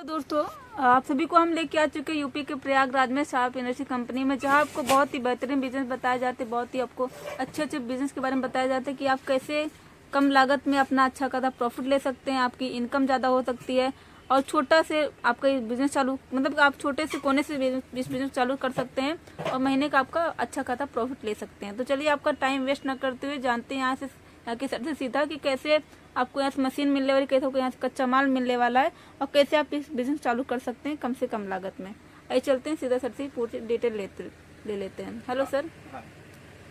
दोस्तों, आप सभी को हम लेके आ चुके हैं यूपी के प्रयागराज में शार्प एनर्जी कंपनी में, जहां आपको बहुत ही बेहतरीन बिजनेस बताए जाते हैं। बहुत ही आपको अच्छे अच्छे बिजनेस के बारे में बताया जाता है कि आप कैसे कम लागत में अपना अच्छा खासा प्रॉफिट ले सकते हैं, आपकी इनकम ज़्यादा हो सकती है और छोटा से आपका बिजनेस चालू, मतलब आप छोटे से कोने से बिजनेस चालू कर सकते हैं और महीने का आपका अच्छा खासा प्रॉफिट ले सकते हैं। तो चलिए आपका टाइम वेस्ट न करते हुए जानते हैं यहाँ की सर से सीधा कि कैसे आपको यहाँ से मशीन मिलने वाली, कैसे आपको यहाँ से कच्चा माल मिलने वाला है और कैसे आप इस बिजनेस चालू कर सकते हैं कम से कम लागत में। आइए चलते हैं सीधा सर से पूरी डिटेल ले लेते हैं। Hello sir. हाँ।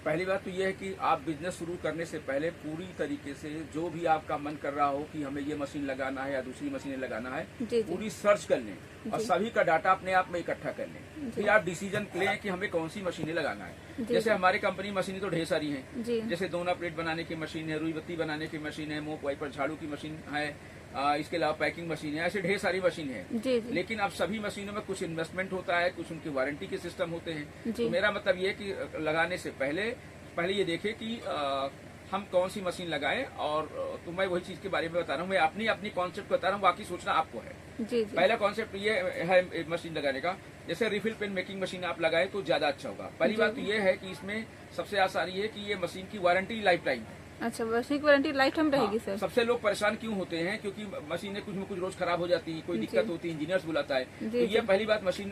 पहली बात तो यह है कि आप बिजनेस शुरू करने से पहले पूरी तरीके से जो भी आपका मन कर रहा हो कि हमें ये मशीन लगाना है या दूसरी मशीनें लगाना है, पूरी सर्च कर लें और सभी का डाटा अपने आप में इकट्ठा कर लें। फिर आप डिसीजन लें कि हमें कौन सी मशीनें लगाना है। जैसे हमारे कंपनी मशीनें तो ढेर सारी हैं, जैसे दोना प्लेट बनाने की मशीन है, रुई बत्ती बनाने की मशीन है, मोप वाइपर झाड़ू की मशीन है, इसके अलावा पैकिंग मशीन है, ऐसे ढेर सारी मशीन है। लेकिन अब सभी मशीनों में कुछ इन्वेस्टमेंट होता है, कुछ उनकी वारंटी के सिस्टम होते हैं। तो मेरा मतलब ये है कि लगाने से पहले ये देखें कि हम कौन सी मशीन लगाएं। और तो मैं वही चीज के बारे में बता रहा हूँ, मैं अपनी कॉन्सेप्ट बता रहा हूँ, बाकी सोचना आपको है। पहला कॉन्सेप्ट ये है मशीन लगाने का, जैसे रिफिल पेन मेकिंग मशीन आप लगाए तो ज्यादा अच्छा होगा। पहली बात तो ये है कि इसमें सबसे आसान ये है कि ये मशीन की वारंटी लाइफ टाइम है। अच्छा, मशीन की वारंटी लाइफ टाइम रहेगी सर। सबसे लोग परेशान क्यों होते हैं, क्योंकि मशीनें कुछ में कुछ रोज खराब हो जाती है, कोई दिक्कत होती है, इंजीनियर्स बुलाता है। तो ये पहली बात, मशीन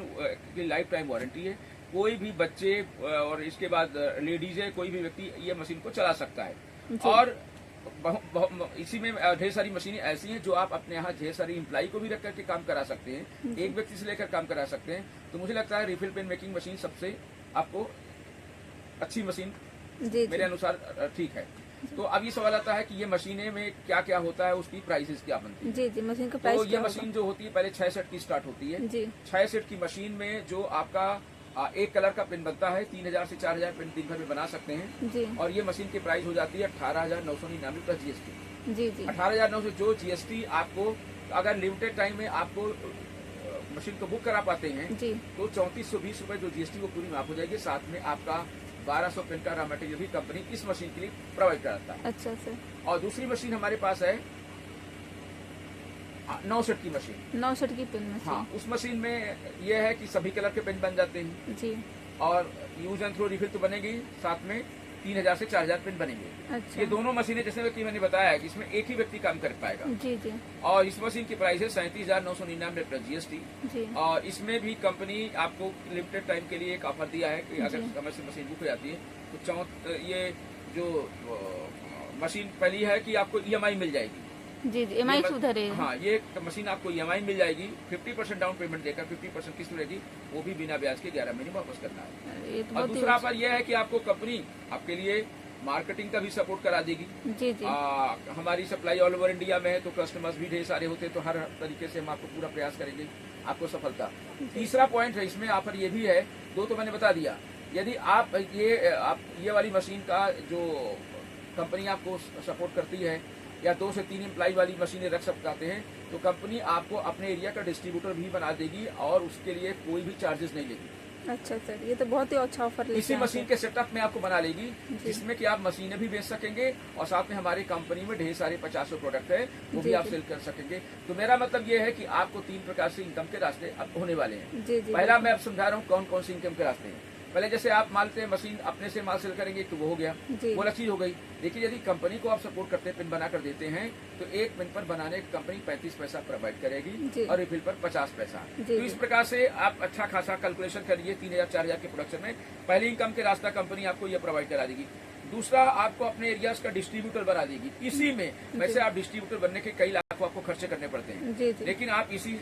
की लाइफ टाइम वारंटी है। कोई भी बच्चे और इसके बाद लेडीज है, कोई भी व्यक्ति ये मशीन को चला सकता है। और इसी में ढेर सारी मशीनें ऐसी हैं जो आप अपने यहाँ ढेर सारी एम्प्लॉय को भी रख करके काम करा सकते हैं, एक व्यक्ति से लेकर काम करा सकते हैं। तो मुझे लगता है रिफिल पेन मेकिंग मशीन सबसे आपको अच्छी मशीन मेरे अनुसार ठीक है। तो अब ये सवाल आता है कि ये मशीनें में क्या क्या होता है, उसकी प्राइसेस क्या बनती है। जी मशीन का प्राइस। तो ये मशीन जो होती है पहले 6 सेट की स्टार्ट होती है। 6 सेट की मशीन में जो आपका एक कलर का पेन बनता है, 3000 से 4000 पेन दिन भर में बना सकते हैं। और ये मशीन की प्राइस हो जाती है 18,999 प्लस जीएसटी। 18,900 जो जीएसटी आपको, अगर लिमिटेड टाइम में आपको मशीन को बुक करा पाते हैं तो 3420 रुपए जो जीएसटी वो पूरी माफ हो जाएगी। साथ में आपका 1200 पेन का रॉ मटेरियल भी कंपनी इस मशीन के लिए प्रोवाइड कराता है। अच्छा सर। और दूसरी मशीन हमारे पास है 9 सेट की मशीन। 9 सेट की पेन मशीन। हाँ, उस मशीन में यह है कि सभी कलर के पेन बन जाते हैं और यूज एंड थ्रो रिफिल तो बनेगी, साथ में 3000 से 4000 पेन बनेंगे। अच्छा। ये दोनों मशीनें जैसे कि मैंने बताया कि इसमें एक ही व्यक्ति काम कर पाएगा। और इस मशीन की प्राइस है 37,999 प्लस जीएसटी। और इसमें भी कंपनी आपको लिमिटेड टाइम के लिए एक ऑफर दिया है कि अगर समय से मशीन बुक हो जाती है तो ये जो मशीन पहली है कि आपको ईएमआई मिल जाएगी। ईएमआई सुधर है। हाँ, ये मशीन आपको ईएमआई मिल जाएगी, 50% डाउन पेमेंट देकर 50% किस्त रहेगी, वो भी बिना ब्याज के 11 महीने वापस करना है। और दूसरा ऑफर यह है कि आपको कंपनी आपके लिए मार्केटिंग का भी सपोर्ट करा देगी। हमारी सप्लाई ऑल ओवर इंडिया में है, तो कस्टमर्स भी ढेर सारे होते हैं, तो हर तरीके से हम आपको पूरा प्रयास करेंगे आपको सफलता। तीसरा पॉइंट है इसमें ऑफर ये भी है, दो तो मैंने बता दिया। यदि आप ये वाली मशीन का जो कंपनी आपको सपोर्ट करती है या 2 से 3 एम्प्लॉय वाली मशीनें रख सकते हैं, तो कंपनी आपको अपने एरिया का डिस्ट्रीब्यूटर भी बना देगी और उसके लिए कोई भी चार्जेस नहीं लेगी। अच्छा सर, ये तो बहुत ही अच्छा ऑफर है। इसी मशीन के सेटअप में आपको बना लेगी, जिसमें कि आप मशीनें भी बेच सकेंगे और साथ में हमारी कंपनी में ढेर सारे 50 प्रोडक्ट है, वो भी आप सेल कर सकेंगे। तो मेरा मतलब ये है कि आपको 3 प्रकार से इनकम के रास्ते अब होने वाले हैं। पहला मैं अब समझा रहा हूँ कौन कौन से इनकम के रास्ते हैं। पहले जैसे आप मालते मशीन अपने से माल सेल करेंगे तो वो हो गया, वो अलग चीज हो गई। देखिए, यदि कंपनी को आप सपोर्ट करते हैं, पिन बना कर देते हैं, तो एक पिन पर बनाने कंपनी 35 पैसा प्रोवाइड करेगी और रिफिल पर 50 पैसा। तो इस प्रकार से आप अच्छा खासा कैलकुलेशन करिए, 3000 4000 के प्रोडक्शन में पहले इनकम के रास्ता कंपनी आपको ये प्रोवाइड करा देगी। दूसरा, आपको अपने एरियाज का डिस्ट्रीब्यूटर बना देगी। इसी में वैसे आप डिस्ट्रीब्यूटर बनने के कई लाखों आपको खर्चे करने पड़ते हैं, लेकिन आप इसी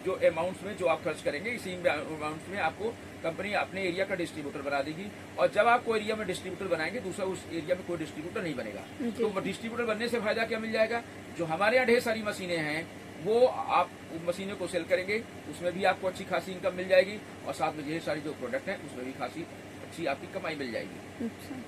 जो अमाउंट्स में जो आप खर्च करेंगे, इसी अमाउंट्स में आपको कंपनी अपने एरिया का डिस्ट्रीब्यूटर बना देगी। और जब आपको एरिया में डिस्ट्रीब्यूटर बनाएंगे, दूसरा उस एरिया में कोई डिस्ट्रीब्यूटर नहीं बनेगा। तो डिस्ट्रीब्यूटर बनने से फायदा क्या मिल जाएगा, जो हमारे यहाँ ढेर सारी मशीनें हैं वो आप मशीनों को सेल करेंगे, उसमें भी आपको अच्छी खासी इनकम मिल जाएगी और साथ में ढेर सारी जो प्रोडक्ट है उसमें भी खासी अच्छी आपकी कमाई मिल जाएगी।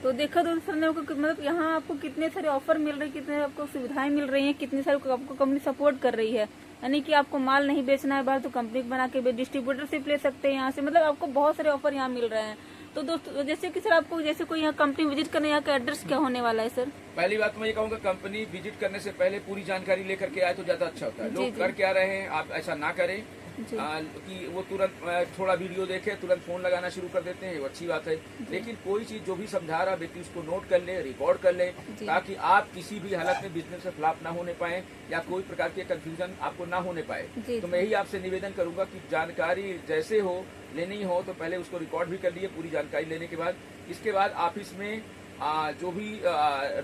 तो देखा दोस्तों ने मतलब यहाँ आपको कितने सारे ऑफर मिल रहे हैं, कितने आपको सुविधाएं मिल रही हैं, कितनी सारी आपको कंपनी सपोर्ट कर रही है। यानी कि आपको माल नहीं बेचना है बाहर, तो कंपनी बना के डिस्ट्रीब्यूटरशिप ले सकते हैं यहाँ से। मतलब आपको बहुत सारे ऑफर यहाँ मिल रहे हैं तो दोस्तों जैसे कि सर आपको जैसे कोई यहाँ कंपनी विजिट करना, यहाँ का एड्रेस क्या होने वाला है सर? पहली बात तो मैं ये कहूँगा कंपनी विजिट करने से पहले पूरी जानकारी लेकर के आए तो ज्यादा अच्छा होता है। लोग कर क्या रहे हैं, आप ऐसा ना करें कि वो तुरंत थोड़ा वीडियो देखे तुरंत फोन लगाना शुरू कर देते हैं, वो अच्छी बात है। लेकिन कोई चीज जो भी समझा रहा व्यक्ति उसको नोट कर ले, रिकॉर्ड कर ले, ताकि आप किसी भी हालत में बिजनेस में फ्लॉप ना होने पाए या कोई प्रकार के कंफ्यूजन आपको ना होने पाए। तो मैं यही आपसे निवेदन करूंगा कि जानकारी जैसे हो लेनी हो तो पहले उसको रिकॉर्ड भी कर लिए पूरी जानकारी लेने के बाद। इसके बाद ऑफिस में जो भी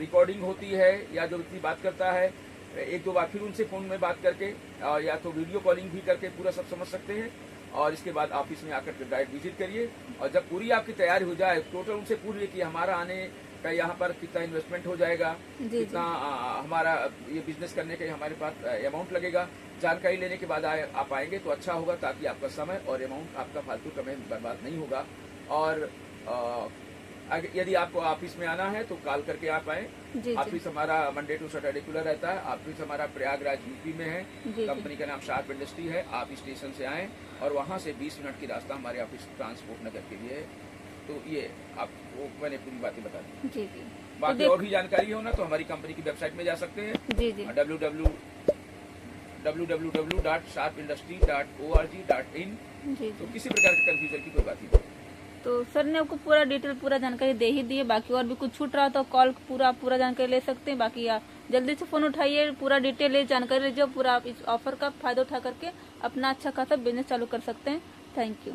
रिकॉर्डिंग होती है या जो व्यक्ति बात करता है, एक दो बार फिर उनसे फोन में बात करके या तो वीडियो कॉलिंग भी करके पूरा सब समझ सकते हैं। और इसके बाद ऑफिस में आकर के डायरेक्ट विजिट करिए और जब पूरी आपकी तैयारी हो जाए टोटल उनसे पूछिए कि हमारा आने का यहाँ पर कितना इन्वेस्टमेंट हो जाएगा, कितना हमारा ये बिजनेस करने के हमारे पास अमाउंट लगेगा। जानकारी लेने के बाद आप आएंगे तो अच्छा होगा, ताकि आपका समय और अमाउंट आपका फालतू का बर्बाद नहीं होगा। और यदि आपको ऑफिस में आना है तो कॉल करके आप आए। ऑफिस हमारा मंडे टू सैटरडे खुला रहता है। ऑफिस हमारा प्रयागराज यूपी में है। कंपनी का नाम शार्प इंडस्ट्री है। आप स्टेशन से आए और वहां से 20 मिनट की रास्ता हमारे ऑफिस ट्रांसपोर्ट नगर के लिए है। तो ये आपको मैंने पूरी बातें बता दी। बाकी और भी जानकारी हो ना तो हमारी कंपनी की वेबसाइट में जा सकते हैं www.sharpindustry.org.in। तो किसी प्रकार के कंफ्यूजन की कोई बात नहीं। तो सर ने आपको पूरा डिटेल पूरा जानकारी दे ही दी है। बाकी और भी कुछ छूट रहा तो कॉल पूरा जानकारी ले सकते हैं। बाकी आप जल्दी से फोन उठाइए, पूरा डिटेल ले जानकारी लीजिए, पूरा आप इस ऑफर का फायदा उठा करके अपना अच्छा खासा बिजनेस चालू कर सकते हैं। Thank you.